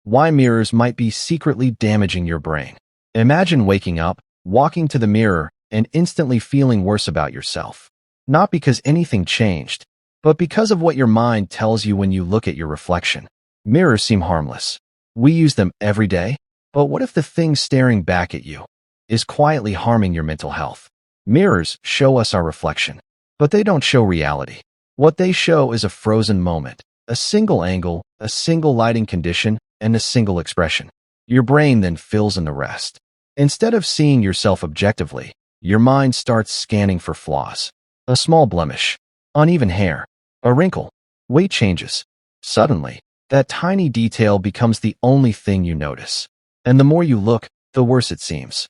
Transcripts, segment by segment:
why mirrors might be secretly damaging your brain. Imagine waking up, walking to the mirror, and instantly feeling worse about yourself. Not because anything changed, but because of what your mind tells you when you look at your reflection. Mirrors seem harmless. We use them every day, but what if the thing staring back at you is quietly harming your mental health? Mirrors show us our reflection, but they don't show reality. What they show is a frozen moment, a single angle, a single lighting condition, and a single expression. Your brain then fills in the rest. Instead of seeing yourself objectively, your mind starts scanning for flaws. A small blemish, uneven hair, a wrinkle, weight changes. Suddenly, that tiny detail becomes the only thing you notice. And the more you look, the worse it seems.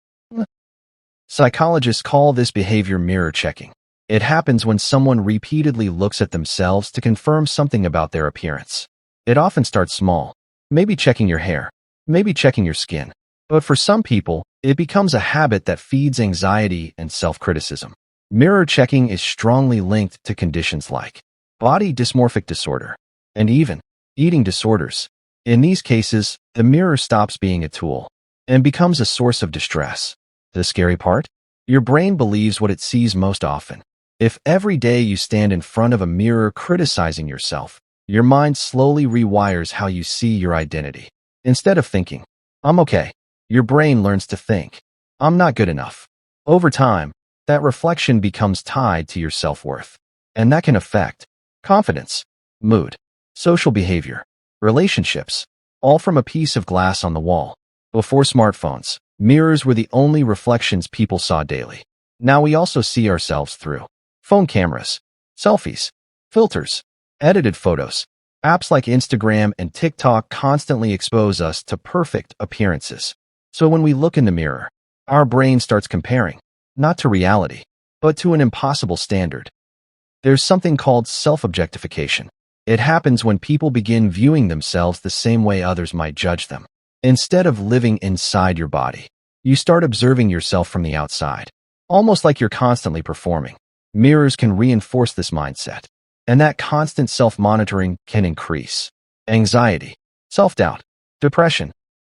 Psychologists call this behavior mirror checking. It happens when someone repeatedly looks at themselves to confirm something about their appearance. It often starts small, maybe checking your hair, maybe checking your skin. But for some people, it becomes a habit that feeds anxiety and self-criticism. Mirror checking is strongly linked to conditions like body dysmorphic disorder and even eating disorders. In these cases, the mirror stops being a tool and becomes a source of distress. The scary part? Your brain believes what it sees most often. If every day you stand in front of a mirror criticizing yourself, your mind slowly rewires how you see your identity. Instead of thinking, "I'm okay," your brain learns to think, "I'm not good enough." Over time, that reflection becomes tied to your self-worth, and that can affect confidence, mood, social behavior, relationships, all from a piece of glass on the wall. Before smartphones, mirrors were the only reflections people saw daily. Now we also see ourselves through phone cameras, selfies, filters, edited photos. Apps like Instagram and TikTok constantly expose us to perfect appearances. So when we look in the mirror, our brain starts comparing, not to reality, but to an impossible standard. There's something called self-objectification. It happens when people begin viewing themselves the same way others might judge them. Instead of living inside your body, you start observing yourself from the outside, almost like you're constantly performing. Mirrors can reinforce this mindset, and that constant self-monitoring can increase anxiety, self-doubt, depression.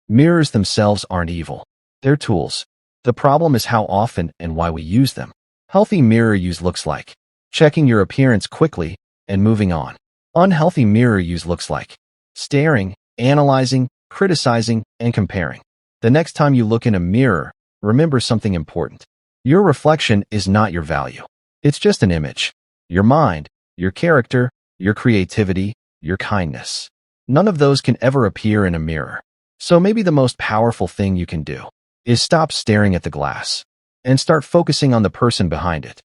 Mirrors themselves aren't evil. They're tools. The problem is how often and why we use them. Healthy mirror use looks like checking your appearance quickly and moving on. Unhealthy mirror use looks like staring, analyzing, criticizing, and comparing. The next time you look in a mirror, remember something important. Your reflection is not your value. It's just an image. Your mind, your character, your creativity, your kindness. None of those can ever appear in a mirror. So maybe the most powerful thing you can do is stop staring at the glass and start focusing on the person behind it.